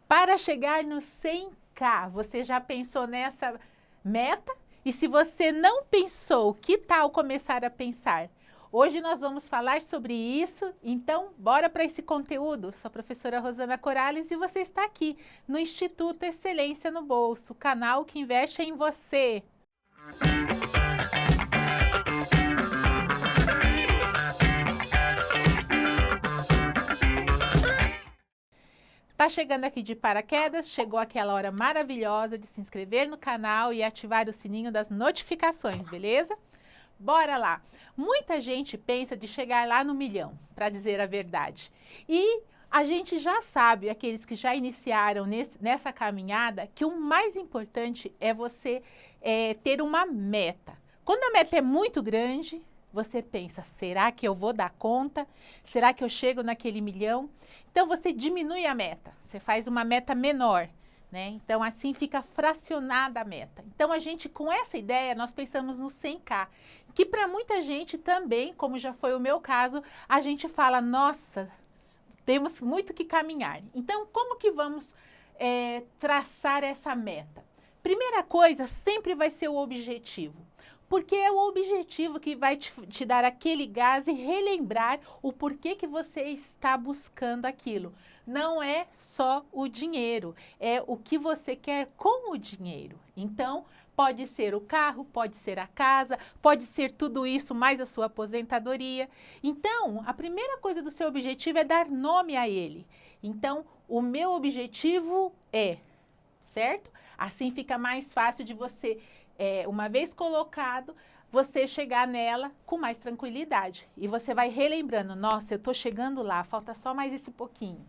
Para chegar no 100K, você já pensou nessa meta? E se você não pensou, que tal começar a pensar? Hoje nós vamos falar sobre isso, então bora para esse conteúdo. Sou a professora Rosana Corales e você está aqui no Instituto Excelência no Bolso, o canal que investe em você. Tá chegando aqui de paraquedas, chegou aquela hora maravilhosa de se inscrever no canal e ativar o sininho das notificações, beleza? Bora lá! Muita gente pensa de chegar lá no milhão, para dizer a verdade. E a gente já sabe, aqueles que já iniciaram nessa caminhada, que o mais importante é você ter uma meta. Quando a meta é muito grande, você pensa, será que eu vou dar conta? Será que eu chego naquele milhão? Então, você diminui a meta, você faz uma meta menor, né? Então, assim fica fracionada a meta. Então, a gente, com essa ideia, nós pensamos no 100K, que para muita gente também, como já foi o meu caso, a gente fala, nossa, temos muito que caminhar. Então, como que vamos traçar essa meta? Primeira coisa, sempre vai ser o objetivo. Porque é o objetivo que vai te dar aquele gás e relembrar o porquê que você está buscando aquilo. Não é só o dinheiro, é o que você quer com o dinheiro. Então, pode ser o carro, pode ser a casa, pode ser tudo isso mais a sua aposentadoria. Então, a primeira coisa do seu objetivo é dar nome a ele. Então, o meu objetivo é, certo? Assim fica mais fácil de você, uma vez colocado, você chegar nela com mais tranquilidade. E você vai relembrando, nossa, eu estou chegando lá, falta só mais esse pouquinho.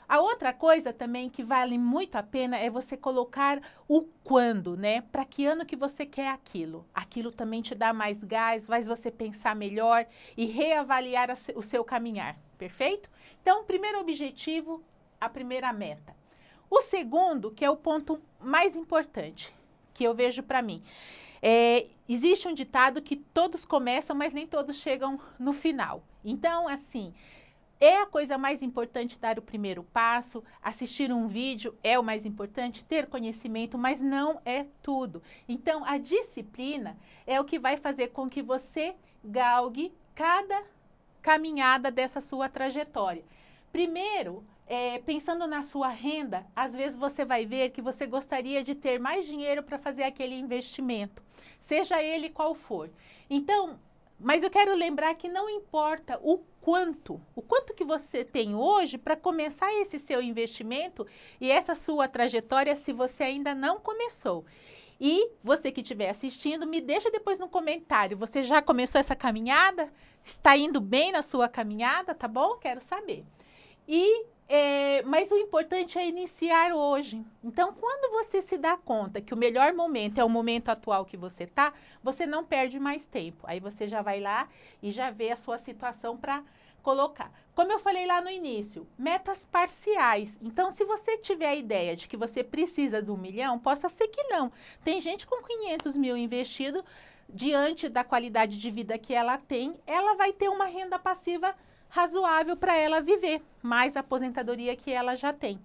A outra coisa também que vale muito a pena é você colocar o quando, né? Para que ano que você quer aquilo. Aquilo também te dá mais gás, faz você pensar melhor e reavaliar o seu caminhar, perfeito? Então, primeiro objetivo, a primeira meta. O segundo, que é o ponto mais importante, que eu vejo para mim, existe um ditado que todos começam, mas nem todos chegam no final. Então, assim, é a coisa mais importante dar o primeiro passo, assistir um vídeo é o mais importante, ter conhecimento, mas não é tudo. Então, a disciplina é o que vai fazer com que você galgue cada caminhada dessa sua trajetória. Primeiro, pensando na sua renda, às vezes você vai ver que você gostaria de ter mais dinheiro para fazer aquele investimento, seja ele qual for. Então, mas eu quero lembrar que não importa o quanto que você tem hoje para começar esse seu investimento e essa sua trajetória se você ainda não começou. E você que estiver assistindo, me deixa depois no comentário, você já começou essa caminhada? Está indo bem na sua caminhada, tá bom? Quero saber. Mas o importante é iniciar hoje. Então, quando você se dá conta que o melhor momento é o momento atual que você está, você não perde mais tempo. Aí você já vai lá e já vê a sua situação para colocar. Como eu falei lá no início, metas parciais. Então, se você tiver a ideia de que você precisa de 1 milhão, possa ser que não. Tem gente com 500 mil investido, diante da qualidade de vida que ela tem, ela vai ter uma renda passiva razoável para ela viver, mais a aposentadoria que ela já tem.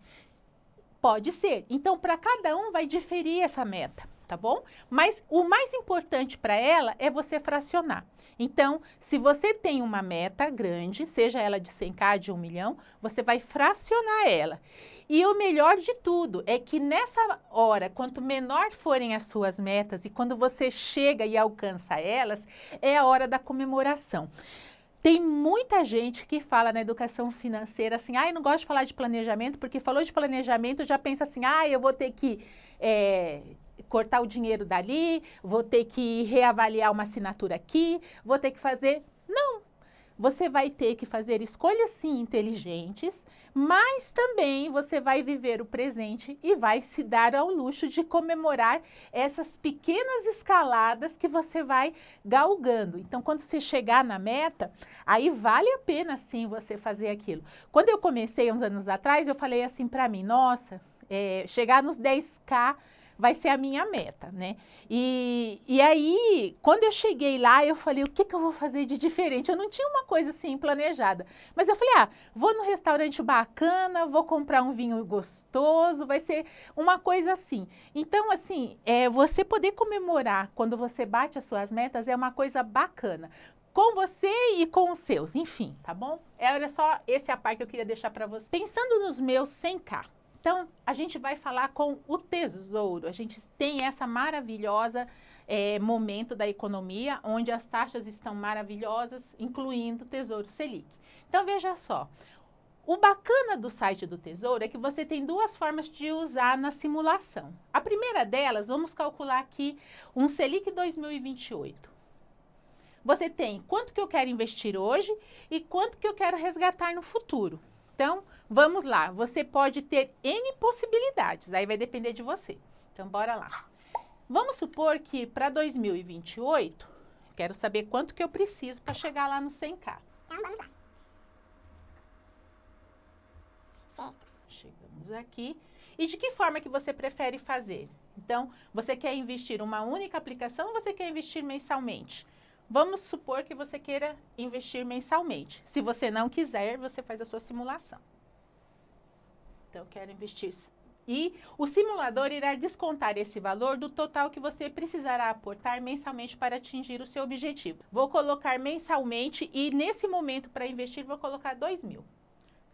Pode ser. Então, para cada um vai diferir essa meta, tá bom? Mas o mais importante para ela é você fracionar. Então, se você tem uma meta grande, seja ela de 100K, de 1 milhão, você vai fracionar ela. E o melhor de tudo é que nessa hora, quanto menor forem as suas metas e quando você chega e alcança elas, é a hora da comemoração. Tem muita gente que fala na educação financeira assim, eu não gosto de falar de planejamento, porque falou de planejamento, já pensa assim, eu vou ter que cortar o dinheiro dali, vou ter que reavaliar uma assinatura aqui, vou ter que fazer... Não! Você vai ter que fazer escolhas, sim, inteligentes, mas também você vai viver o presente e vai se dar ao luxo de comemorar essas pequenas escaladas que você vai galgando. Então, quando você chegar na meta, aí vale a pena, sim, você fazer aquilo. Quando eu comecei uns anos atrás, eu falei assim para mim, nossa, chegar nos 10K vai ser a minha meta, né? E aí, quando eu cheguei lá, eu falei, o que que eu vou fazer de diferente? Eu não tinha uma coisa assim planejada, mas eu falei, vou num restaurante bacana, vou comprar um vinho gostoso, vai ser uma coisa assim. Então, assim, você poder comemorar quando você bate as suas metas é uma coisa bacana. Com você e com os seus, enfim, tá bom? Olha só, esse é a parte que eu queria deixar para você. Pensando nos meus 100K. Então, a gente vai falar com o Tesouro. A gente tem essa maravilhosa momento da economia, onde as taxas estão maravilhosas, incluindo o Tesouro Selic. Então, veja só. O bacana do site do Tesouro é que você tem duas formas de usar na simulação. A primeira delas, vamos calcular aqui um Selic 2028. Você tem quanto que eu quero investir hoje e quanto que eu quero resgatar no futuro. Então, vamos lá. Você pode ter N possibilidades, aí vai depender de você. Então, bora lá. Vamos supor que para 2028, quero saber quanto que eu preciso para chegar lá no 100K. Então, vamos lá. Certo. Chegamos aqui. E de que forma que você prefere fazer? Então, você quer investir uma única aplicação ou você quer investir mensalmente? Vamos supor que você queira investir mensalmente. Se você não quiser, você faz a sua simulação. Então, eu quero investir. E o simulador irá descontar esse valor do total que você precisará aportar mensalmente para atingir o seu objetivo. Vou colocar mensalmente e nesse momento para investir vou colocar 2.000.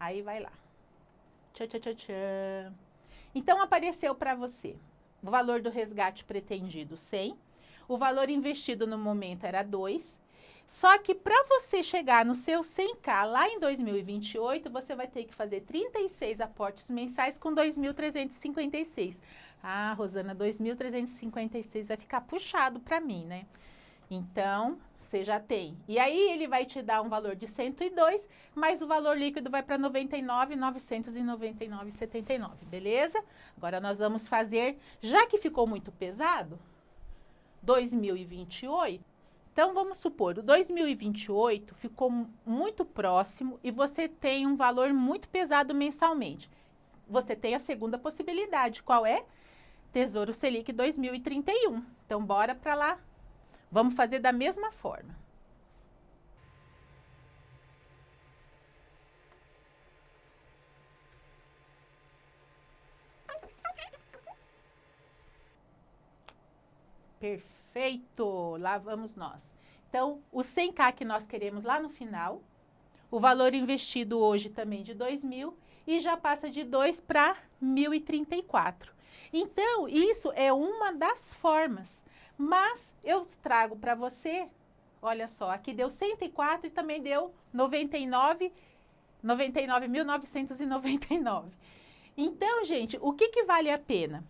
Aí vai lá. Tchau, tchau, tchau, tchau. Então, apareceu para você o valor do resgate pretendido 100. O valor investido no momento era 2. Só que para você chegar no seu 100K lá em 2028, você vai ter que fazer 36 aportes mensais com 2.356. Ah, Rosana, 2.356 vai ficar puxado para mim, né? Então, você já tem. E aí ele vai te dar um valor de 102, mas o valor líquido vai para 99.999,79, beleza? Agora nós vamos fazer, já que ficou muito pesado, 2028, então vamos supor, o 2028 ficou muito próximo e você tem um valor muito pesado mensalmente. Você tem a segunda possibilidade, qual é? Tesouro Selic 2031. Então, bora para lá. Vamos fazer da mesma forma. Perfeito! Lá vamos nós. Então, o 100K que nós queremos lá no final, o valor investido hoje também de 2.000 e já passa de 2 para 1.034. Então, isso é uma das formas, mas eu trago para você, olha só, aqui deu 104 e também deu 99.999. Então, gente, o que vale a pena?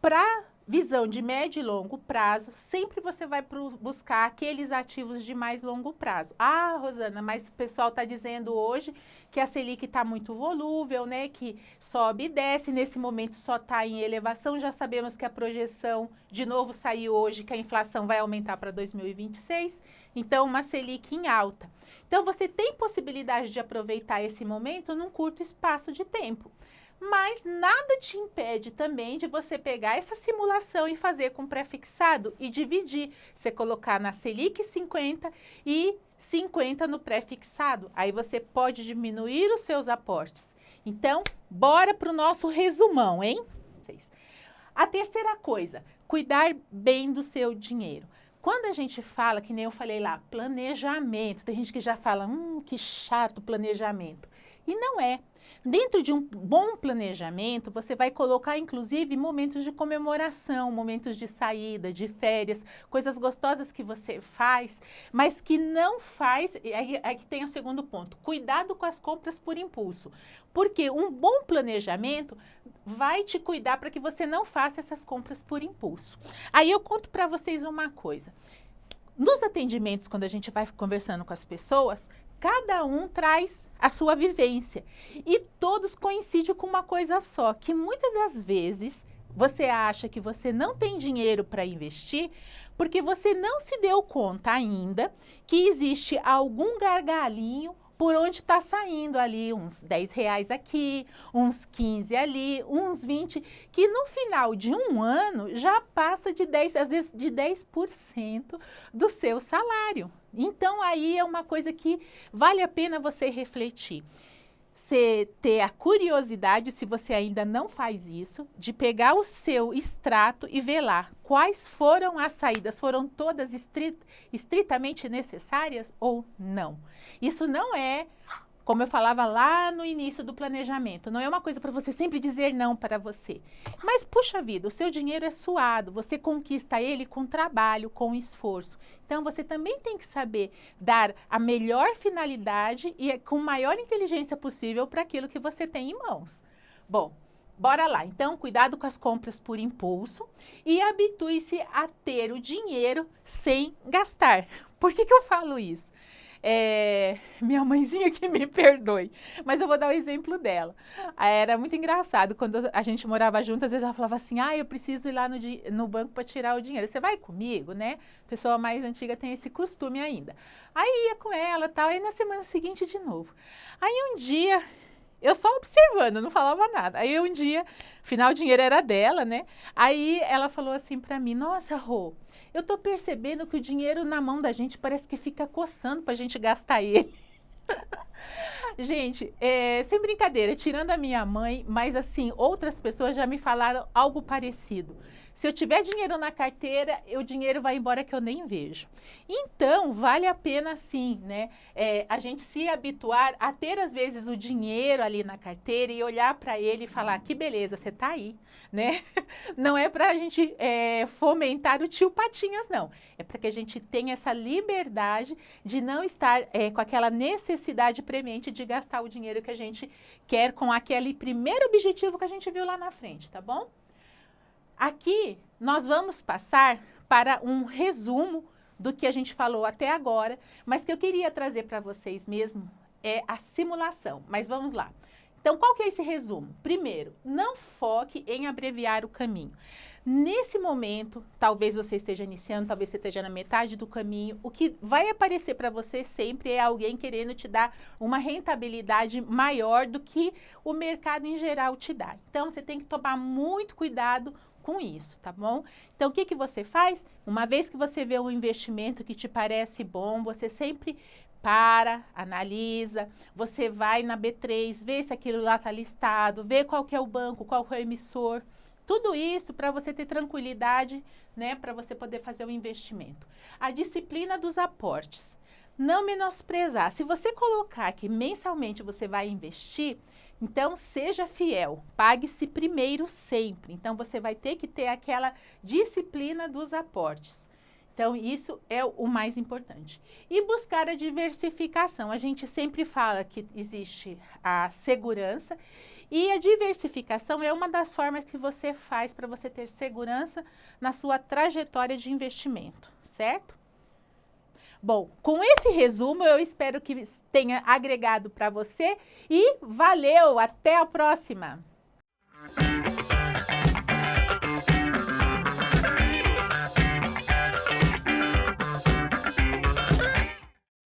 Para visão de médio e longo prazo, sempre você vai buscar aqueles ativos de mais longo prazo. Ah, Rosana, mas o pessoal está dizendo hoje que a Selic está muito volúvel, né? Que sobe e desce, nesse momento só está em elevação. Já sabemos que a projeção, de novo, saiu hoje, que a inflação vai aumentar para 2026. Então, uma Selic em alta. Então, você tem possibilidade de aproveitar esse momento num curto espaço de tempo. Mas nada te impede também de você pegar essa simulação e fazer com pré-fixado e dividir. Você colocar na Selic 50 e 50 no pré-fixado. Aí você pode diminuir os seus aportes. Então, bora para o nosso resumão, hein? A terceira coisa, cuidar bem do seu dinheiro. Quando a gente fala, que nem eu falei lá, planejamento, tem gente que já fala, que chato planejamento. E não é. Dentro de um bom planejamento, você vai colocar, inclusive, momentos de comemoração, momentos de saída, de férias, coisas gostosas que você faz, mas que não faz... Aí que tem o segundo ponto. Cuidado com as compras por impulso. Porque um bom planejamento vai te cuidar para que você não faça essas compras por impulso. Aí eu conto para vocês uma coisa. Nos atendimentos, quando a gente vai conversando com as pessoas, cada um traz a sua vivência e todos coincidem com uma coisa só, que muitas das vezes você acha que você não tem dinheiro para investir porque você não se deu conta ainda que existe algum gargalinho por onde está saindo ali uns R$ 10 aqui, uns 15 ali, uns 20, que no final de um ano já passa de 10, às vezes de 10% do seu salário. Então, aí é uma coisa que vale a pena você refletir. Você ter a curiosidade, se você ainda não faz isso, de pegar o seu extrato e ver lá quais foram as saídas, foram todas estritamente necessárias ou não. Isso não é, como eu falava lá no início do planejamento, não é uma coisa para você sempre dizer não para você. Mas, puxa vida, o seu dinheiro é suado, você conquista ele com trabalho, com esforço. Então, você também tem que saber dar a melhor finalidade e com maior inteligência possível para aquilo que você tem em mãos. Bom, bora lá. Então, cuidado com as compras por impulso e habitue-se a ter o dinheiro sem gastar. Por que eu falo isso? Minha mãezinha que me perdoe, mas eu vou dar o exemplo dela. Era muito engraçado, quando a gente morava junto, às vezes ela falava assim, eu preciso ir lá no banco para tirar o dinheiro. Você vai comigo, né? A pessoa mais antiga tem esse costume ainda. Aí ia com ela e tal, aí na semana seguinte de novo. Aí um dia, eu só observando, não falava nada. Aí um dia, afinal o dinheiro era dela, né? Aí ela falou assim para mim, nossa, Rô, eu tô percebendo que o dinheiro na mão da gente parece que fica coçando pra gente gastar ele. Gente, sem brincadeira, tirando a minha mãe, mas assim, outras pessoas já me falaram algo parecido. Se eu tiver dinheiro na carteira, o dinheiro vai embora que eu nem vejo. Então, vale a pena sim, né? A gente se habituar a ter, às vezes, o dinheiro ali na carteira e olhar para ele e falar, que beleza, você tá aí, né? Não é para a gente fomentar o tio Patinhas, não. É para que a gente tenha essa liberdade de não estar com aquela necessidade premente de gastar o dinheiro que a gente quer com aquele primeiro objetivo que a gente viu lá na frente, tá bom? Aqui, nós vamos passar para um resumo do que a gente falou até agora, mas que eu queria trazer para vocês mesmo é a simulação. Mas vamos lá. Então, qual que é esse resumo? Primeiro, não foque em abreviar o caminho. Nesse momento, talvez você esteja iniciando, talvez você esteja na metade do caminho, o que vai aparecer para você sempre é alguém querendo te dar uma rentabilidade maior do que o mercado em geral te dá. Então, você tem que tomar muito cuidado com isso, tá bom? Então, o que você faz? Uma vez que você vê um investimento que te parece bom, você sempre analisa, você vai na B3, vê se aquilo lá está listado, vê qual que é o banco, qual que é o emissor. Tudo isso para você ter tranquilidade, né? Para você poder fazer o investimento. A disciplina dos aportes. Não menosprezar. Se você colocar que mensalmente você vai investir, então seja fiel. Pague-se primeiro sempre. Então você vai ter que ter aquela disciplina dos aportes. Então, isso é o mais importante. E buscar a diversificação. A gente sempre fala que existe a segurança e a diversificação é uma das formas que você faz para você ter segurança na sua trajetória de investimento, certo? Bom, com esse resumo, eu espero que tenha agregado para você e valeu! Até a próxima!